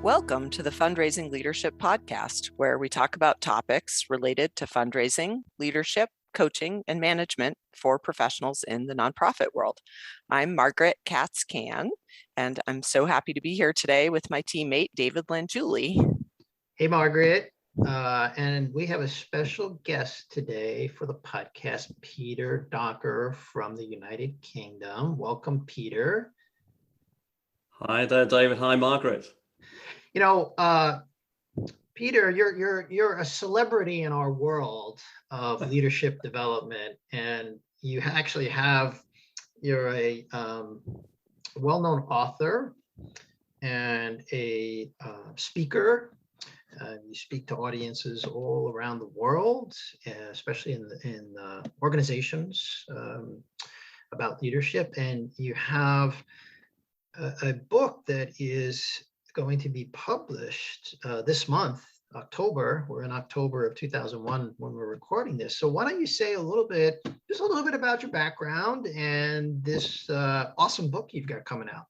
Welcome to the Fundraising Leadership Podcast, where we talk about topics related to fundraising, leadership, coaching, and management for professionals in the nonprofit world. I'm Margaret Katz, Cann, and I'm so happy to be here today with my teammate, David Langiulli. Hey, Margaret. And we have a special guest today for the podcast, Peter Docker from the United Kingdom. Welcome, Peter. Hi there, David. Hi, Margaret. You know, Peter, you're a celebrity in our world of leadership development, and you're a well-known author and a speaker. You speak to audiences all around the world, especially in organizations about leadership, and you have a book that is going to be published this month, October. We're in October of 2001 when we're recording this. So why don't you say just a little bit about your background and this awesome book you've got coming out.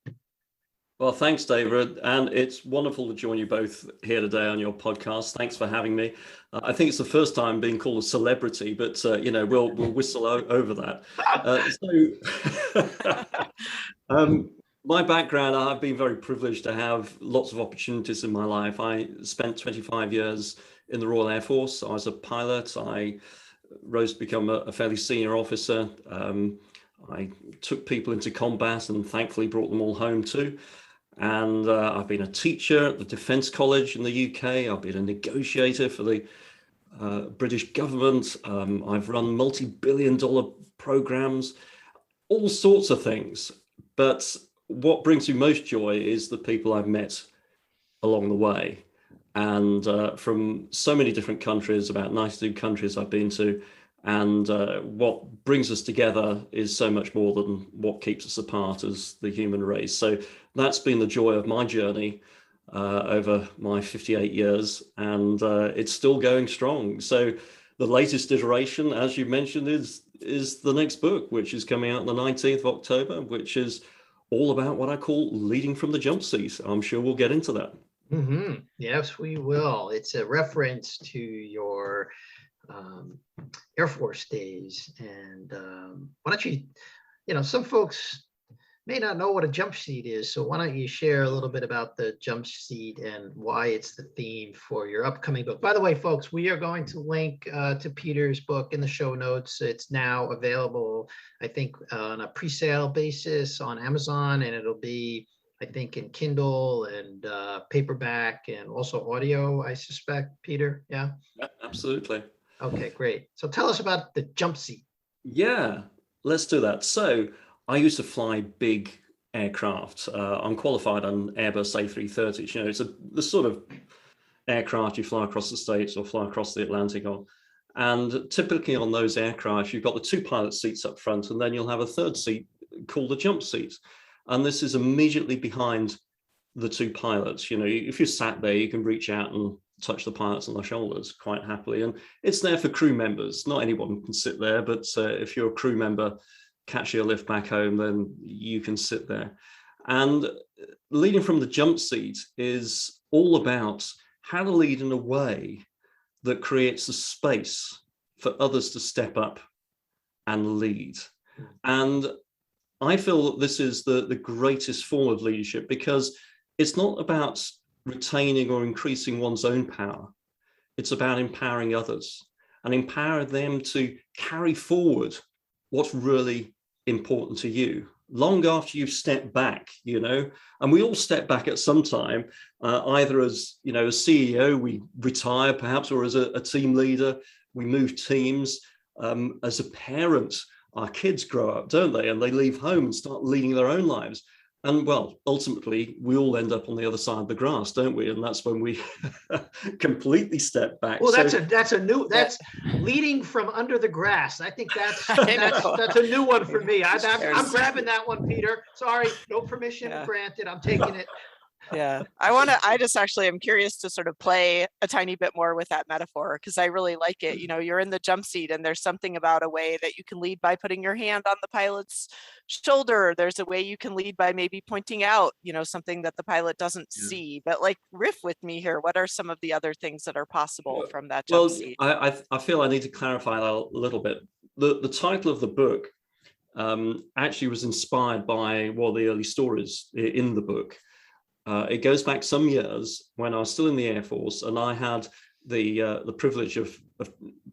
Well, thanks, David. And it's wonderful to join you both here today on your podcast. Thanks for having me. I think it's the first time being called a celebrity, but we'll whistle over that. My background, I've been very privileged to have lots of opportunities in my life. I spent 25 years in the Royal Airforce. I was a pilot. I rose to become a fairly senior officer. I took people into combat and thankfully brought them all home too. And I've been a teacher at the Defence College in the UK. I've been a negotiator for the British government. I've run multi-billion-dollar programs, all sorts of things. But what brings me most joy is the people I've met along the way. And from so many different countries, about 92 countries I've been to. And what brings us together is so much more than what keeps us apart as the human race. So that's been the joy of my journey over my 58 years. And it's still going strong. So the latest iteration, as you mentioned, is the next book, which is coming out on the 19th of October, which is all about what I call leading from the jump seat. I'm sure we'll get into that. Mm-hmm. Yes, we will. It's a reference to your Air Force days. And why don't you, some folks may not know what a jump seat is. So why don't you share a little bit about the jump seat and why it's the theme for your upcoming book. By the way, folks, we are going to link to Peter's book in the show notes. It's now available, I think, on a pre-sale basis on Amazon, and it'll be, I think, in Kindle and paperback and also audio, I suspect, Peter. Yeah, absolutely. Okay, great. So tell us about the jump seat. Yeah, let's do that. So I used to fly big aircraft. I'm qualified on Airbus A330s. It's the sort of aircraft you fly across the States or fly across the Atlantic on. And typically on those aircraft, you've got the two pilot seats up front, and then you'll have a third seat called the jump seat. And this is immediately behind the two pilots. If you're sat there, you can reach out and touch the pilots on the shoulders quite happily. And it's there for crew members. Not anyone can sit there, but if you're a crew member, catch your lift back home, then you can sit there. And leading from the jump seat is all about how to lead in a way that creates a space for others to step up and lead. And I feel that this is the greatest form of leadership, because it's not about retaining or increasing one's own power. It's about empowering others and empower them to carry forward what's really important to you long after you've stepped back, and we all step back at some time, either as, a CEO, we retire perhaps, or as a team leader, we move teams. As a parent, our kids grow up, don't they? And they leave home and start leading their own lives. And well, ultimately, we all end up on the other side of the grass, don't we? And that's when we completely step back. Well, that's leading from under the grass. I think that's a new one for me. I'm grabbing that one, Peter. Sorry, no permission granted. I'm taking it. Yeah, I'm curious to sort of play a tiny bit more with that metaphor because I really like it. You know, you're in the jump seat and there's something about a way that you can lead by putting your hand on the pilot's shoulder. There's a way you can lead by maybe pointing out, you know, something that the pilot doesn't Yeah. see. But like, riff with me here. What are some of the other things that are possible from that jump Well, seat? I feel I need to clarify that a little bit. The title of the book actually was inspired by one of the early stories in the book. It goes back some years when I was still in the Air Force, and I had the privilege of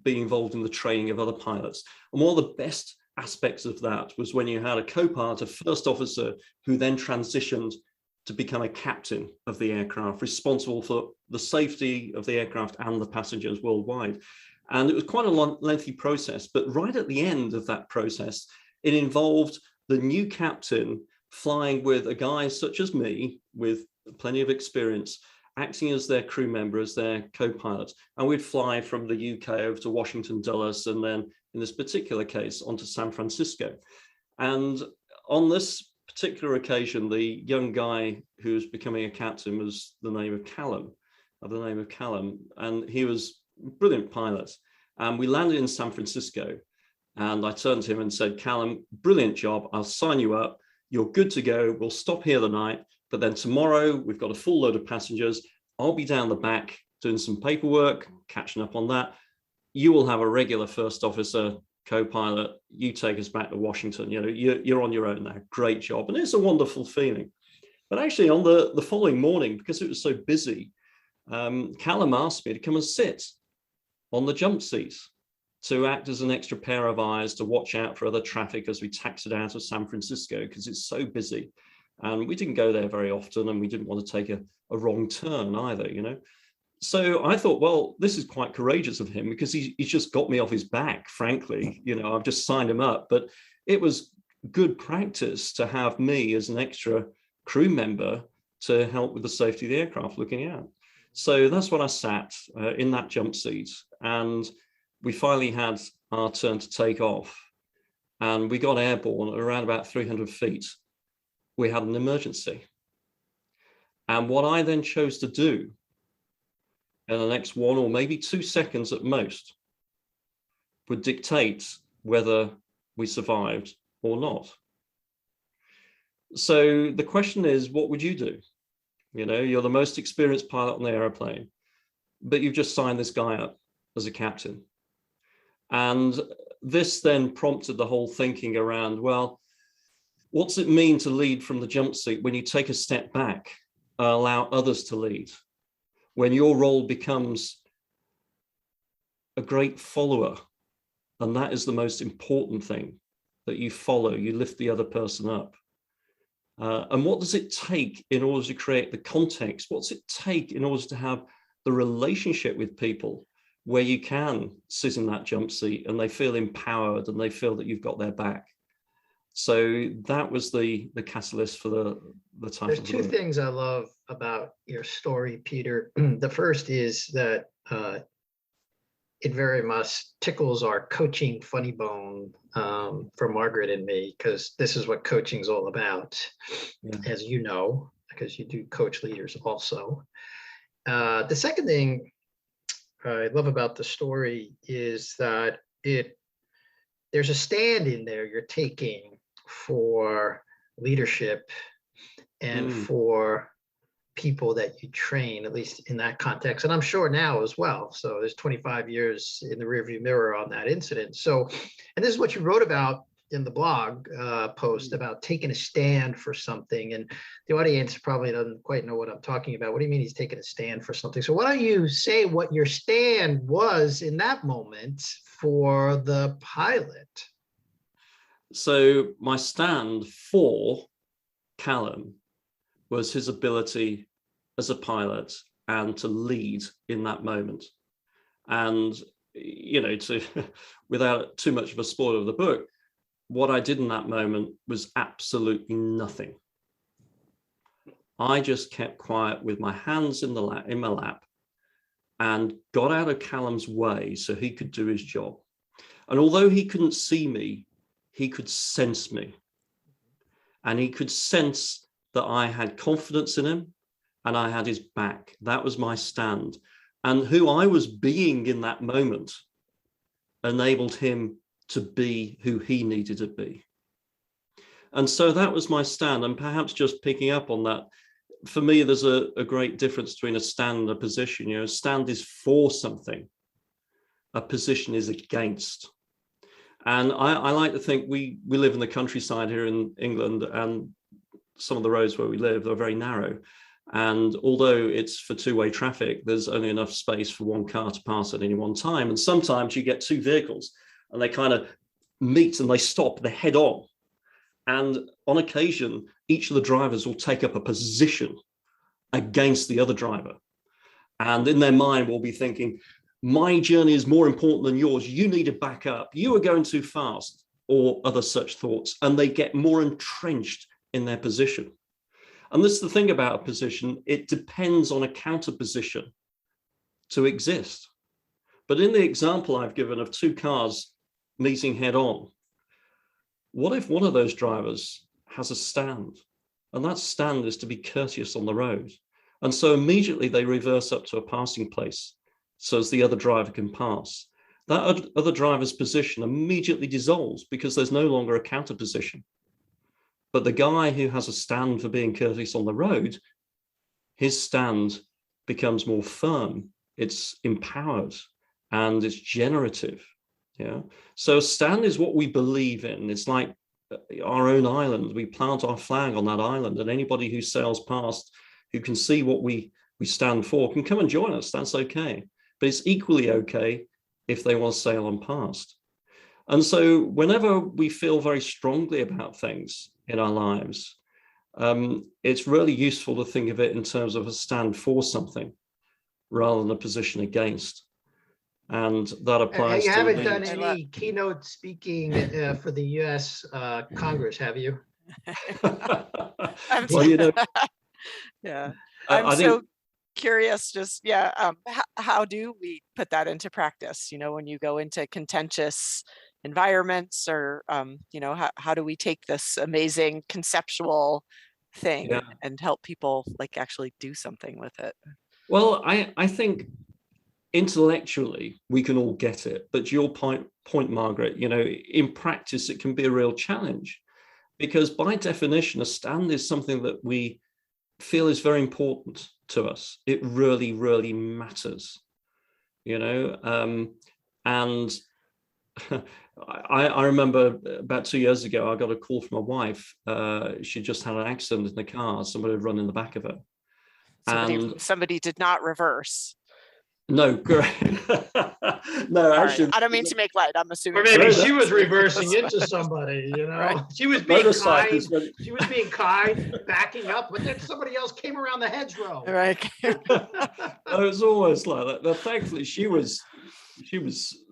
being involved in the training of other pilots. And one of the best aspects of that was when you had a co-pilot, a first officer, who then transitioned to become a captain of the aircraft, responsible for the safety of the aircraft and the passengers worldwide. And it was quite a lengthy process, but right at the end of that process, it involved the new captain flying with a guy such as me, with plenty of experience, acting as their crew member, as their co-pilot. And we'd fly from the UK over to Washington, Dulles, and then in this particular case, onto San Francisco. And on this particular occasion, the young guy who was becoming a captain was the name of Callum, and he was a brilliant pilot. And we landed in San Francisco, and I turned to him and said, Callum, brilliant job. I'll sign you up. You're good to go. We'll stop here the night. But then tomorrow, we've got a full load of passengers. I'll be down the back doing some paperwork, catching up on that. You will have a regular first officer, co-pilot. You take us back to Washington. You know, you're on your own now. Great job. And it's a wonderful feeling. But actually, on the following morning, because it was so busy, Callum asked me to come and sit on the jump seat to act as an extra pair of eyes to watch out for other traffic as we taxied out of San Francisco, because it's so busy. And we didn't go there very often, and we didn't want to take a wrong turn either, you know. So I thought, well, this is quite courageous of him, because he's just got me off his back, frankly. You know, I've just signed him up. But it was good practice to have me as an extra crew member to help with the safety of the aircraft looking out. So that's when I sat in that jump seat, and we finally had our turn to take off, and we got airborne at around about 300 feet. We had an emergency. And what I then chose to do in the next 1 or maybe 2 seconds at most would dictate whether we survived or not. So the question is, what would you do? You know, you're the most experienced pilot on the airplane, but you've just signed this guy up as a captain. And this then prompted the whole thinking around, well, what's it mean to lead from the jump seat when you take a step back and allow others to lead? When your role becomes a great follower, and that is the most important thing, that you follow, you lift the other person up. And what does it take in order to create the context? What's it take in order to have the relationship with people where you can sit in that jump seat and they feel empowered and they feel that you've got their back? So that was the catalyst for the title. There's two things I love about your story, Peter. The first is that it very much tickles our coaching funny bone for Margaret and me, because this is what coaching is all about, as you know, because you do coach leaders also. The second thing I love about the story is that there's a stand in there you're taking for leadership and for people that you train, at least in that context. And I'm sure now as well. So there's 25 years in the rearview mirror on that incident. So, and this is what you wrote about in the blog post about taking a stand for something. And the audience probably doesn't quite know what I'm talking about. What do you mean he's taking a stand for something? So why don't you say what your stand was in that moment for the pilot? So my stand for Callum was his ability as a pilot and to lead in that moment. And, you know, without too much of a spoiler of the book, what I did in that moment was absolutely nothing. I just kept quiet with my hands in my lap and got out of Callum's way so he could do his job. And although he couldn't see me, he could sense me. And he could sense that I had confidence in him, and I had his back. That was my stand. And who I was being in that moment enabled him to be who he needed to be. And so that was my stand. And perhaps just picking up on that, for me, there's a great difference between a stand and a position. You know, a stand is for something. A position is against. And I like to think we live in the countryside here in England, and some of the roads where we live are very narrow. And although it's for two-way traffic, there's only enough space for one car to pass at any one time. And sometimes you get two vehicles and they kind of meet and they stop, they head on. And on occasion, each of the drivers will take up a position against the other driver. And in their mind will be thinking, my journey is more important than yours. You need to back up. You are going too fast, or other such thoughts. And they get more entrenched in their position. And this is the thing about a position. It depends on a counter position to exist. But in the example I've given of two cars meeting head on, what if one of those drivers has a stand? And that stand is to be courteous on the road. And so immediately they reverse up to a passing place so as the other driver can pass. That other driver's position immediately dissolves because there's no longer a counter position. But the guy who has a stand for being courteous on the road, his stand becomes more firm, it's empowered, and it's generative. Yeah. So a stand is what we believe in. It's like our own island. We plant our flag on that island, and anybody who sails past who can see what we stand for can come and join us. That's okay. But it's equally okay if they want to sail on past. And so whenever we feel very strongly about things in our lives, it's really useful to think of it in terms of a stand for something rather than a position against. And that applies you to haven't me. done any keynote speaking for the U.S. Congress, have you? Well, you know, yeah. I I'm think so curious, just, yeah, how do we put that into practice? You know, when you go into contentious environments, or, you know, how do we take this amazing conceptual thing Yeah. and help people like actually do something with it? Well, I think intellectually we can all get it, but to your point, Margaret, you know, in practice it can be a real challenge, because by definition a stand is something that we feel is very important to us. It really, really matters, you know. And I remember about 2 years ago, I got a call from my wife. She just had an accident in the car. Somebody had run in the back of her. Somebody did not reverse. No, correct. No, actually, I don't mean to make light. I'm assuming. Or maybe she was reversing into somebody, you know. Right. She was being kind. She was being kind, backing up, but then somebody else came around the hedgerow. Right. It was almost like that. But thankfully, she was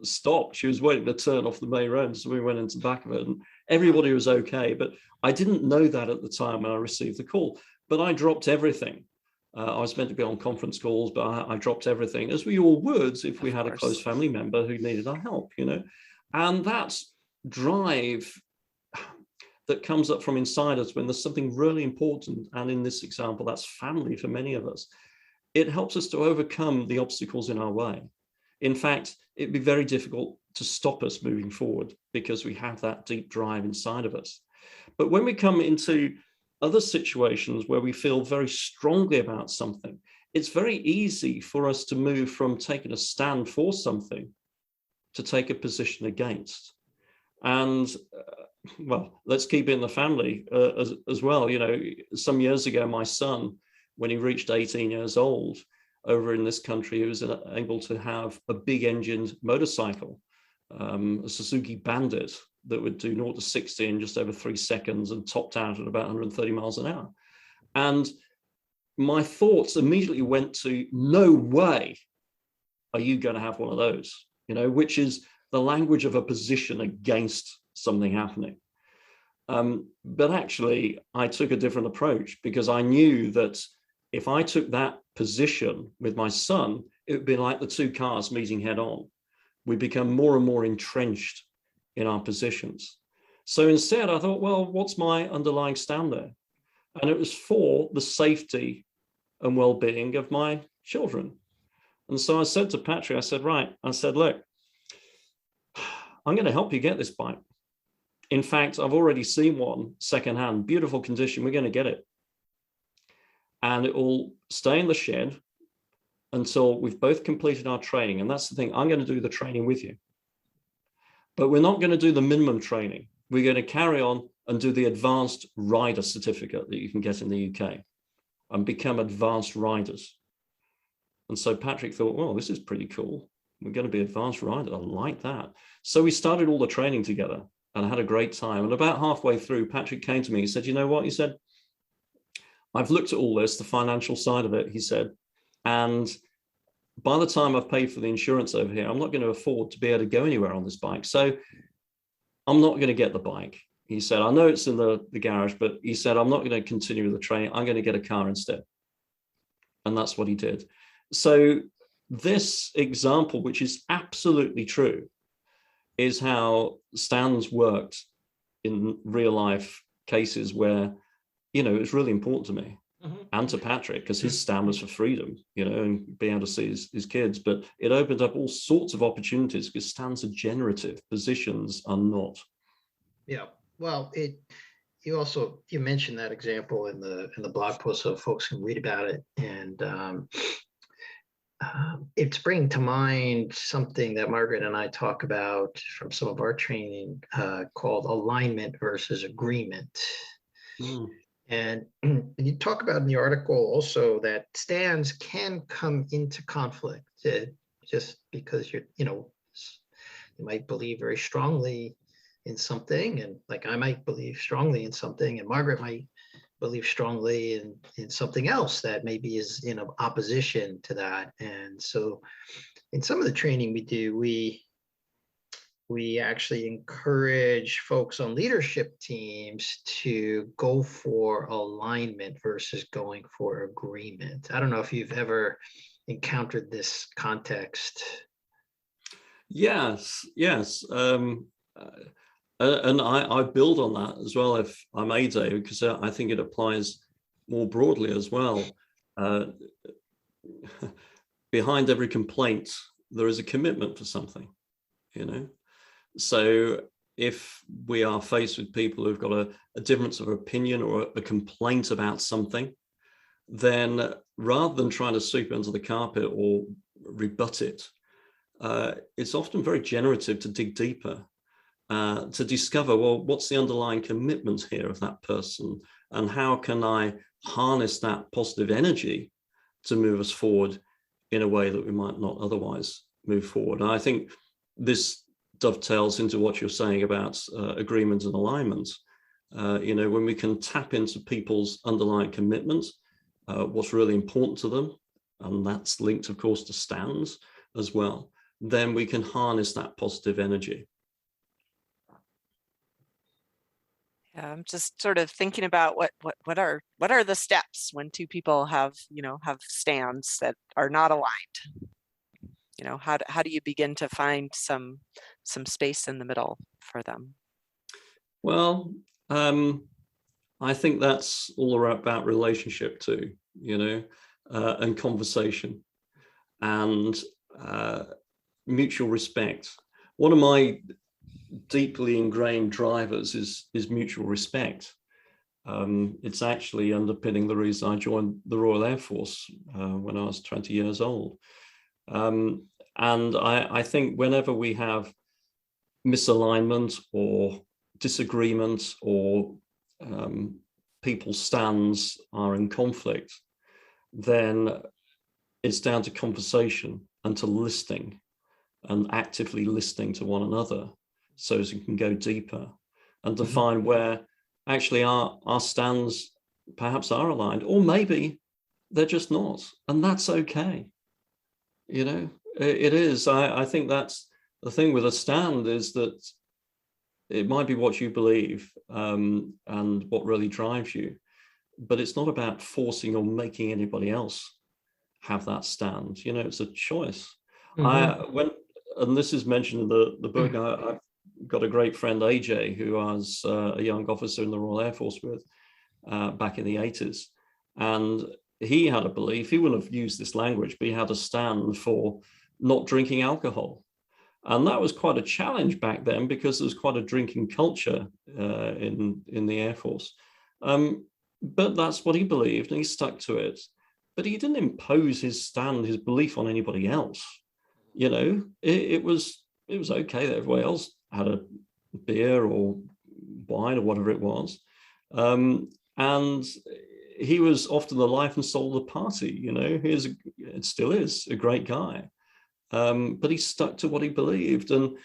stopped. She was waiting to turn off the main road, so we went into the back of it, and everybody was okay. But I didn't know that at the time when I received the call. But I dropped everything. I was meant to be on conference calls, but I dropped everything, as we all would if we had a close family member who needed our help, you know. And that drive that comes up from inside us when there's something really important, and in this example, that's family for many of us, it helps us to overcome the obstacles in our way. In fact, it'd be very difficult to stop us moving forward because we have that deep drive inside of us. But when we come into other situations where we feel very strongly about something, it's very easy for us to move from taking a stand for something to take a position against. And well, let's keep it in the family as well. You know, some years ago, my son, when he reached 18 years old, over in this country, he was able to have a big engined motorcycle, a Suzuki Bandit, that would do 0 to 60 in just over 3 seconds and topped out at about 130 miles an hour. And my thoughts immediately went to, no way are you going to have one of those, you know, which is the language of a position against something happening. But actually, I took a different approach, because I knew that if I took that position with my son, it would be like the two cars meeting head on. We become more and more entrenched in our positions. So instead, I thought, well, what's my underlying stand there? And it was for the safety and well-being of my children. And so I said to Patrick, I said, right, I said, look, I'm going to help you get this bike. In fact, I've already seen one secondhand, beautiful condition. We're going to get it. And it will stay in the shed until we've both completed our training. And that's the thing, I'm going to do the training with you. But we're not going to do the minimum training. We're going to carry on and do the advanced rider certificate that you can get in the UK and become advanced riders. And so Patrick thought, well, this is pretty cool. We're going to be advanced riders. I like that. So we started all the training together and had a great time. And about halfway through, Patrick came to me. He said, you know what? He said, I've looked at all this, the financial side of it, he said, and by the time I've paid for the insurance over here, I'm not going to afford to be able to go anywhere on this bike. So I'm not going to get the bike. He said, I know it's in the garage, but he said, I'm not going to continue with the training. I'm going to get a car instead. And that's what he did. So this example, which is absolutely true, is how stands worked in real life cases where, you know, it's really important to me and to Patrick, because his stand was for freedom, you know, and being able to see his kids. But it opened up all sorts of opportunities because stands are generative, positions are not. Yeah. Well, you mentioned that example in the blog post, so folks can read about it. And it's bringing to mind something that Margaret and I talk about from some of our training called alignment versus agreement. And you talk about in the article also that stands can come into conflict just because you might believe very strongly in something, and like I might believe strongly in something, and Margaret might believe strongly in something else that maybe is in opposition to that. And so in some of the training we do, we actually encourage folks on leadership teams to go for alignment versus going for agreement. I don't know if you've ever encountered this context. Yes. And I build on that as well, if I may, Dave, because I think it applies more broadly as well. Behind every complaint, there is a commitment for something, you know? So if we are faced with people who've got a difference of opinion or a complaint about something, then rather than trying to sweep it under the carpet or rebut it, it's often very generative to dig deeper, to discover, well, what's the underlying commitment here of that person, and how can I harness that positive energy to move us forward in a way that we might not otherwise move forward. And I think this dovetails into what you're saying about agreement and alignment. When we can tap into people's underlying commitments, what's really important to them, and that's linked, of course, to stands as well, then we can harness that positive energy. Yeah, I'm just sort of thinking about what are the steps when two people have stands that are not aligned. How do you begin to find some space in the middle for them? Well, I think that's all about relationship too, and conversation and mutual respect. One of my deeply ingrained drivers is mutual respect. It's actually underpinning the reason I joined the Royal Air Force when I was 20 years old. And I think whenever we have misalignment or disagreement or people's stands are in conflict, then it's down to conversation and to listening and actively listening to one another so as we can go deeper and to find where actually our stands perhaps are aligned, or maybe they're just not, and that's okay. It is. I think that's the thing with a stand, is that it might be what you believe and what really drives you, but it's not about forcing or making anybody else have that stand. It's a choice. And this is mentioned in the book, I've got a great friend, AJ, who I was a young officer in the Royal Air Force with back in the 80s. And he had a belief, he wouldn't have used this language, but he had a stand for not drinking alcohol. And that was quite a challenge back then because there was quite a drinking culture in the Air Force. But that's what he believed and he stuck to it. But he didn't impose his stand, his belief on anybody else. You know, it was okay that everybody else had a beer or wine or whatever it was. And he was often the life and soul of the party, you know, it still is a great guy. But he stuck to what he believed. And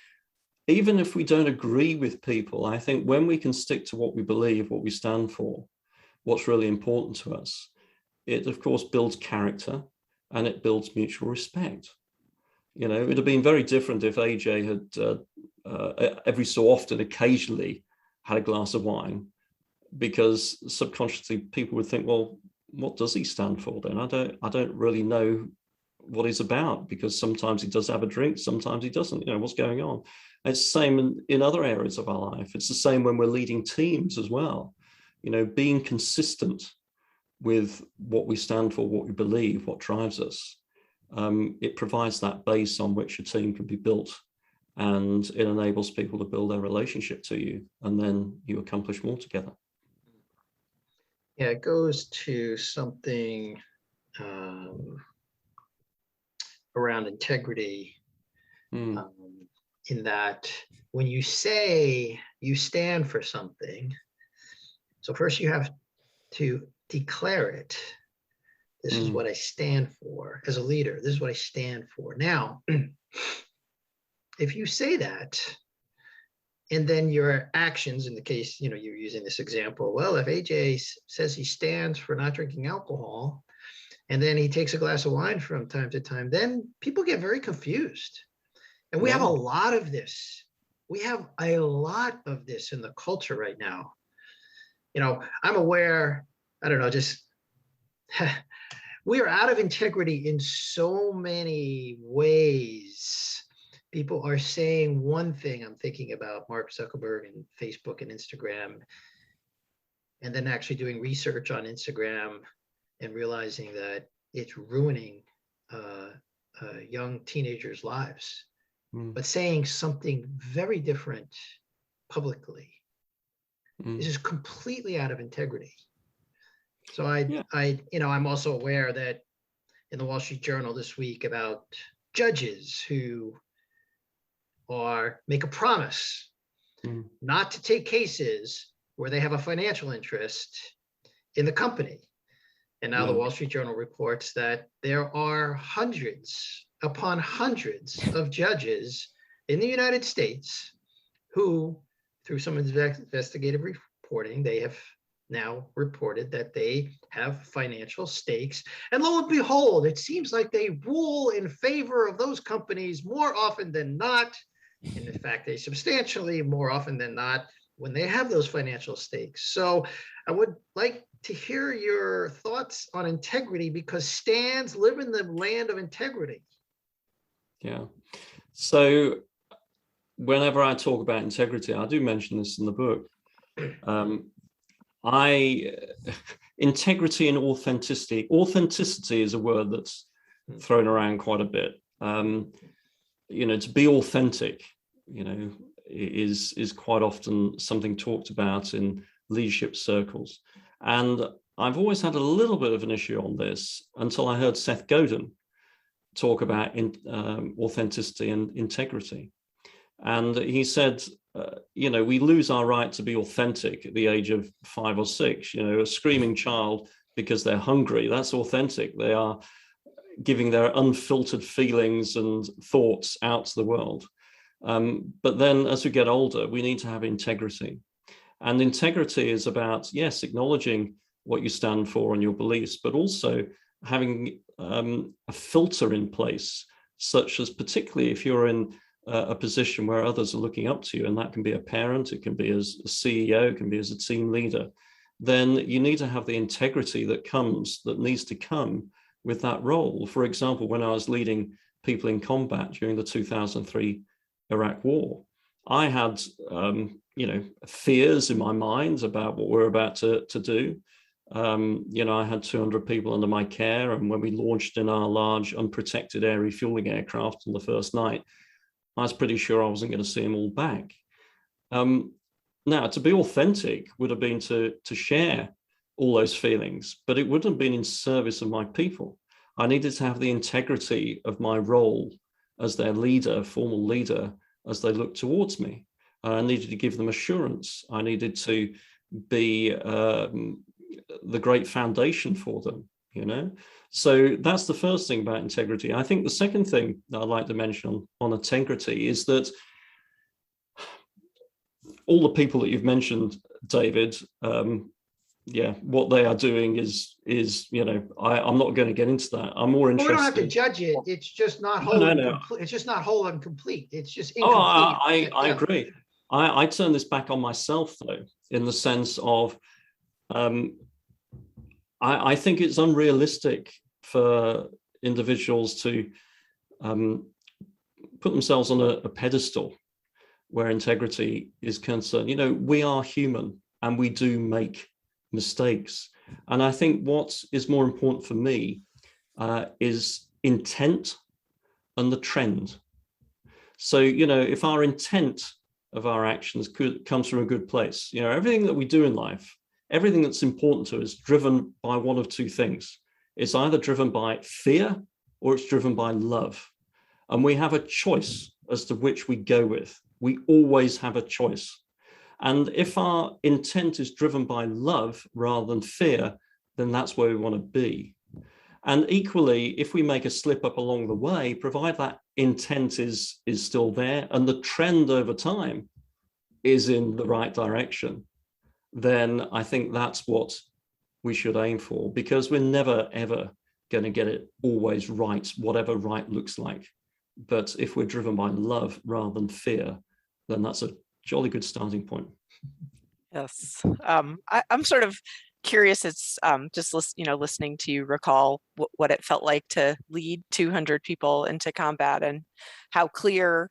even if we don't agree with people, I think when we can stick to what we believe, what we stand for, what's really important to us, it of course builds character and it builds mutual respect. You know, it'd have been very different if AJ had every so often, occasionally had a glass of wine, because subconsciously people would think, well, what does he stand for then? I don't really know what he's about, because sometimes he does have a drink, sometimes he doesn't. You know, what's going on? It's the same in other areas of our life. It's the same when we're leading teams as well. You know, being consistent with what we stand for, what we believe, what drives us. It provides that base on which a team can be built, and it enables people to build their relationship to you, and then you accomplish more together. Yeah, it goes to something around integrity, in that when you say you stand for something, so first you have to declare it. This is what I stand for as a leader. This is what I stand for. Now, if you say that, and then your actions, in the case, you know, you're using this example, well, if AJ says he stands for not drinking alcohol, and then he takes a glass of wine from time to time, then people get very confused. And we have a lot of this. We have a lot of this in the culture right now. You know, I'm aware, I don't know, just we are out of integrity in so many ways. People are saying one thing. I'm thinking about Mark Zuckerberg and Facebook and Instagram, and then actually doing research on Instagram and realizing that it's ruining young teenagers' lives, but saying something very different publicly. This is completely out of integrity. So I'm also aware that in the Wall Street Journal this week about judges who make a promise not to take cases where they have a financial interest in the company. And now the Wall Street Journal reports that there are hundreds upon hundreds of judges in the United States who, through some investigative reporting, they have now reported that they have financial stakes. And lo and behold, it seems like they rule in favor of those companies more often than not. And in fact, they substantially more often than not when they have those financial stakes. So I would like to hear your thoughts on integrity, because stands live in the land of integrity. Yeah. So whenever I talk about integrity, I do mention this in the book. Integrity and authenticity. Authenticity is a word that's thrown around quite a bit. You know, to be authentic, you know, is quite often something talked about in leadership circles. And I've always had a little bit of an issue on this until I heard Seth Godin talk about authenticity and integrity. And he said, you know, we lose our right to be authentic at the age of 5 or 6. You know, a screaming child because they're hungry, that's authentic. They are giving their unfiltered feelings and thoughts out to the world. But then as we get older, we need to have integrity. And integrity is about, yes, acknowledging what you stand for and your beliefs, but also having a filter in place, such as particularly if you're in a position where others are looking up to you, and that can be a parent, it can be as a CEO, it can be as a team leader, then you need to have the integrity that needs to come with that role. For example, when I was leading people in combat during the 2003 Iraq War, I had, you know, fears in my mind about what we're about to do. I had 200 people under my care, and when we launched in our large unprotected air refueling aircraft on the first night, I was pretty sure I wasn't going to see them all back. Now, to be authentic would have been to share all those feelings, but it wouldn't have been in service of my people. I needed to have the integrity of my role as their leader, formal leader, as they looked towards me. I needed to give them assurance. I needed to be the great foundation for them, So that's the first thing about integrity. I think the second thing that I'd like to mention on integrity is that all the people that you've mentioned, David, what they are doing is I'm not going to get into that. I'm more interested. We don't have to judge it. It's just not whole. No. It's just not whole and complete. It's just incomplete. I agree. I turn this back on myself, though, in the sense of I think it's unrealistic for individuals to put themselves on a pedestal where integrity is concerned. We are human and we do make mistakes. And I think what is more important for me is intent and the trend. So, if our intent of our actions comes from a good place, everything that we do in life, everything that's important to us is driven by one of two things. It's either driven by fear or it's driven by love. And we have a choice as to which we go with. We always have a choice. And if our intent is driven by love rather than fear, then that's where we want to be. And equally, if we make a slip up along the way, provide that intent is still there and the trend over time is in the right direction, then I think that's what we should aim for, because we're never, ever going to get it always right, whatever right looks like. But if we're driven by love rather than fear, then that's a jolly good starting point. Yes. I'm sort of curious. It's just listening to you recall what it felt like to lead 200 people into combat and how clear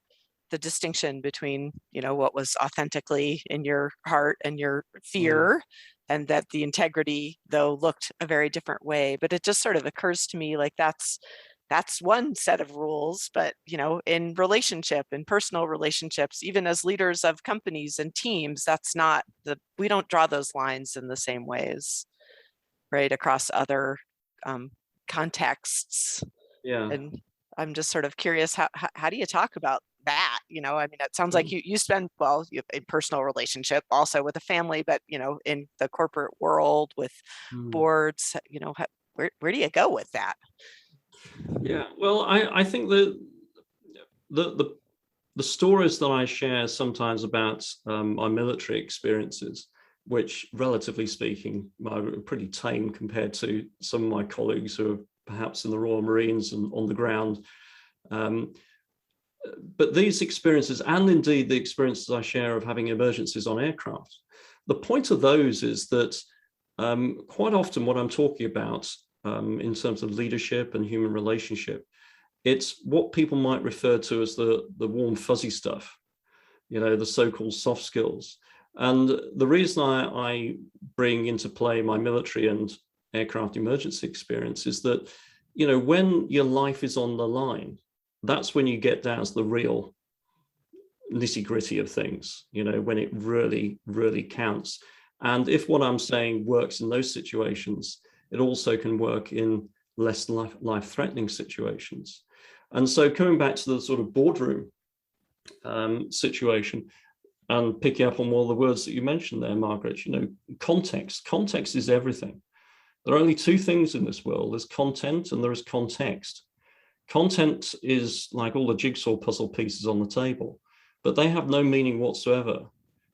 the distinction between, what was authentically in your heart and your fear, and that the integrity, though, looked a very different way. But it just sort of occurs to me like that's one set of rules, but in personal relationships, even as leaders of companies and teams, that's not we don't draw those lines in the same ways, right, across other contexts. Yeah. And I'm just sort of curious, how do you talk about that? It sounds like you spend, you have a personal relationship also with a family, but in the corporate world with boards, where do you go with that? Yeah, well, I think the stories that I share sometimes about my military experiences, which relatively speaking are pretty tame compared to some of my colleagues who are perhaps in the Royal Marines and on the ground. But these experiences, and indeed the experiences I share of having emergencies on aircraft, the point of those is that quite often what I'm talking about in terms of leadership and human relationship, it's what people might refer to as the warm fuzzy stuff, the so-called soft skills. And the reason I bring into play my military and aircraft emergency experience is that, when your life is on the line, that's when you get down to the real nitty-gritty of things, when it really, really counts. And if what I'm saying works in those situations, it also can work in less life-threatening situations. And so coming back to the sort of boardroom situation, and picking up on one of the words that you mentioned there, Margaret, context. Context is everything. There are only two things in this world. There's content and there is context. Content is like all the jigsaw puzzle pieces on the table, but they have no meaning whatsoever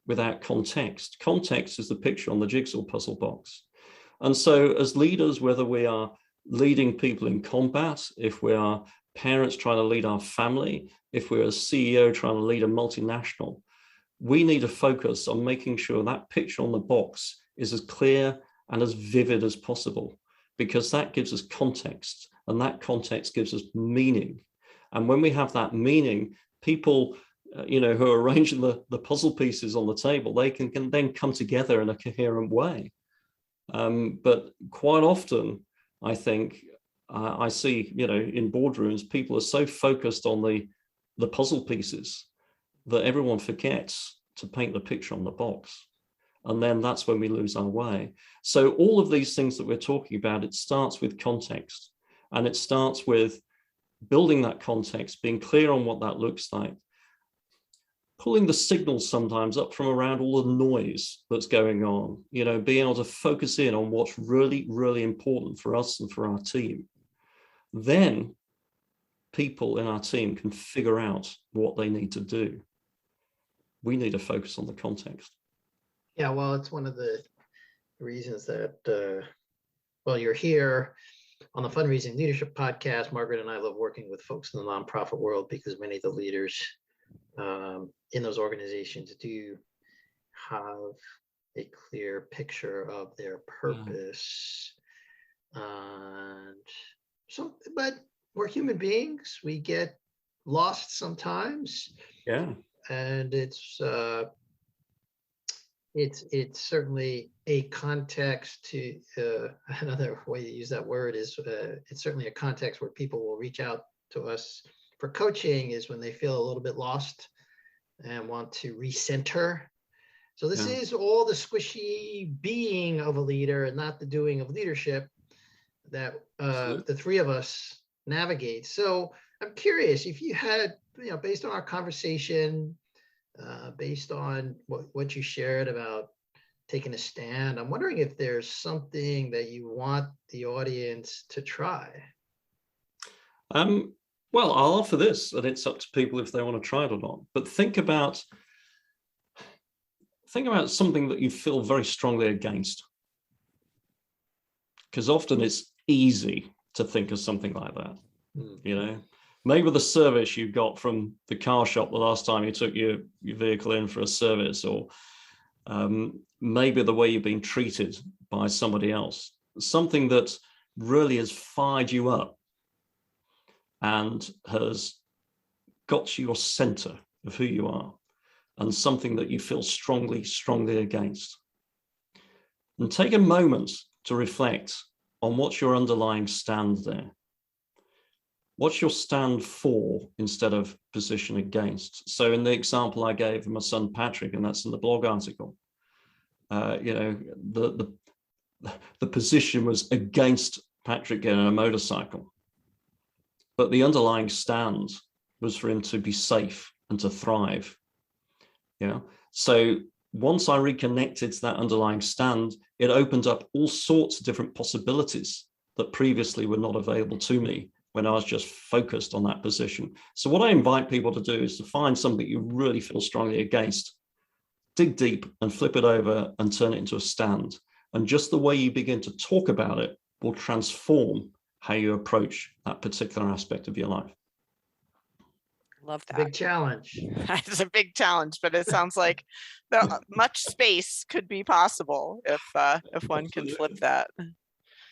without context. Context is the picture on the jigsaw puzzle box. And so as leaders, whether we are leading people in combat, if we are parents trying to lead our family, if we're a CEO trying to lead a multinational, we need to focus on making sure that picture on the box is as clear and as vivid as possible, because that gives us context, and that context gives us meaning. And when we have that meaning, people who are arranging the puzzle pieces on the table, they can then come together in a coherent way. But quite often, I think I see, in boardrooms, people are so focused on the puzzle pieces that everyone forgets to paint the picture on the box. And then that's when we lose our way. So all of these things that we're talking about, it starts with context, and it starts with building that context, being clear on what that looks like, pulling the signals sometimes up from around all the noise that's going on, being able to focus in on what's really, really important for us and for our team. Then people in our team can figure out what they need to do. We need to focus on the context. Yeah, well, it's one of the reasons that, you're here on the Fundraising Leadership Podcast. Margaret and I love working with folks in the nonprofit world because many of the leaders in those organizations do have a clear picture of their purpose. And so, but we're human beings. We get lost sometimes. Yeah. And it's certainly a context to another way to use that word is it's certainly a context where people will reach out to us for coaching is when they feel a little bit lost and want to recenter. So this is all the squishy being of a leader and not the doing of leadership that the three of us navigate. So I'm curious if you had, based on our conversation, based on what you shared about taking a stand, I'm wondering if there's something that you want the audience to try. Well, I'll offer this, and it's up to people if they want to try it or not. But think about something that you feel very strongly against, because often it's easy to think of something like that. Maybe the service you got from the car shop the last time you took your vehicle in for a service, or maybe the way you've been treated by somebody else, something that really has fired you up and has got to your center of who you are, and something that you feel strongly, strongly against. And take a moment to reflect on what's your underlying stand there. What's your stand for instead of position against? So in the example I gave of my son Patrick, and that's in the blog article, the position was against Patrick getting a motorcycle, but the underlying stand was for him to be safe and to thrive. So once I reconnected to that underlying stand, it opened up all sorts of different possibilities that previously were not available to me when I was just focused on that position. So what I invite people to do is to find something you really feel strongly against, dig deep and flip it over and turn it into a stand. And just the way you begin to talk about it will transform how you approach that particular aspect of your life. Love that. Big challenge. It's a big challenge, but it sounds like much space could be possible if one can flip that.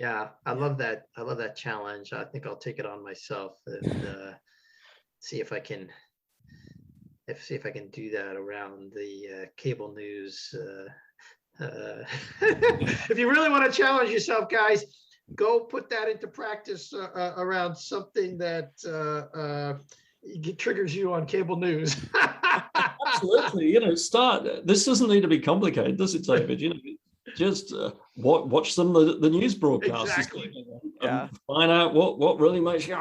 Yeah, I love that. I love that challenge. I think I'll take it on myself and see if I can do that around the cable news. If you really want to challenge yourself, guys, go put that into practice around something that triggers you on cable news. Absolutely. Start. This doesn't need to be complicated, does it, David? Just watch some of the news broadcasts. Exactly. And find out what really makes you.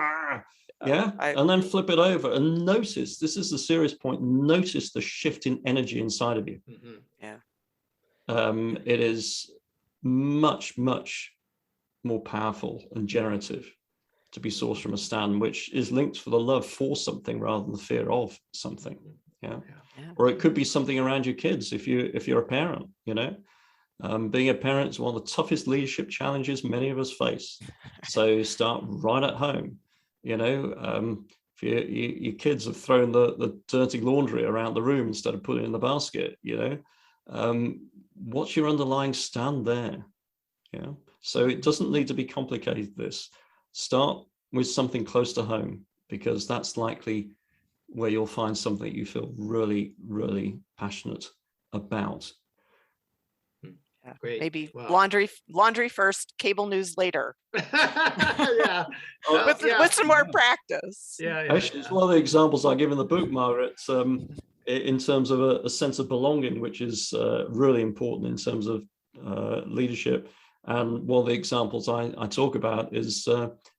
And then flip it over and notice. This is the serious point. Notice the shift in energy inside of you. Mm-hmm. It is much, much more powerful and generative to be sourced from a stand, which is linked for the love for something rather than the fear of something. Or it could be something around your kids if you're a parent. Being a parent is one of the toughest leadership challenges many of us face. So start right at home. If your kids have thrown the dirty laundry around the room instead of putting it in the basket, what's your underlying stand there? So it doesn't need to be complicated. This start with something close to home, because that's likely where you'll find something you feel really, really passionate about. Great. Maybe Wow. laundry first, cable news later. Yeah. With some more practice. Actually, it's one of the examples I give in the book, Margaret, in terms of a sense of belonging, which is really important in terms of leadership. And one of the examples I talk about is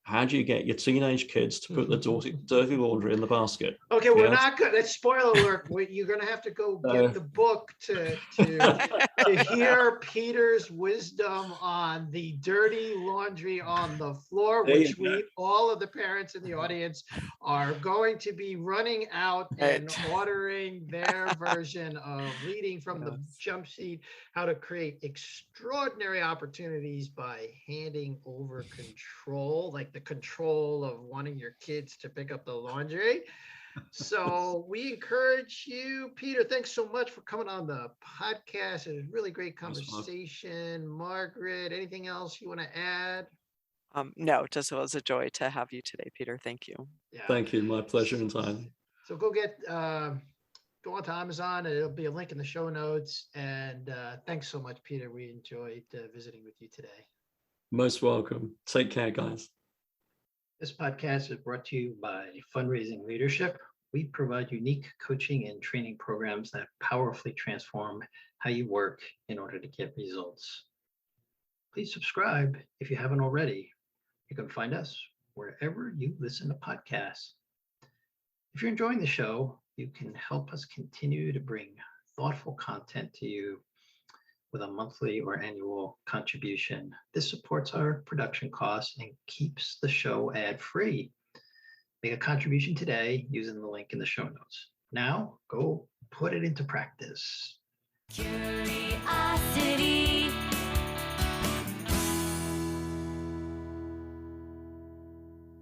how do you get your teenage kids to put their dirty laundry in the basket? Okay, we're not good. That's spoiler alert. You're going to have to go get the book to hear Peter's wisdom on the dirty laundry on the floor, which all of the parents in the audience are going to be running out and ordering their version of Leading from the Jump Seat, how to create extraordinary opportunities by handing over control, like the control of wanting your kids to pick up the laundry. So we encourage you, Peter, thanks so much for coming on the podcast. It was a really great conversation. Margaret, anything else you want to add? No, just it was a joy to have you today, Peter. Thank you. Yeah. Thank you. My pleasure entirely. So go on to Amazon, and it'll be a link in the show notes. And thanks so much, Peter. We enjoyed visiting with you today. Most welcome. Take care, guys. This podcast is brought to you by Fundraising Leadership. We provide unique coaching and training programs that powerfully transform how you work in order to get results. Please subscribe if you haven't already. You can find us wherever you listen to podcasts. If you're enjoying the show, you can help us continue to bring thoughtful content to you with a monthly or annual contribution. This supports our production costs and keeps the show ad-free. Make a contribution today using the link in the show notes. Now, go put it into practice. Curiosity.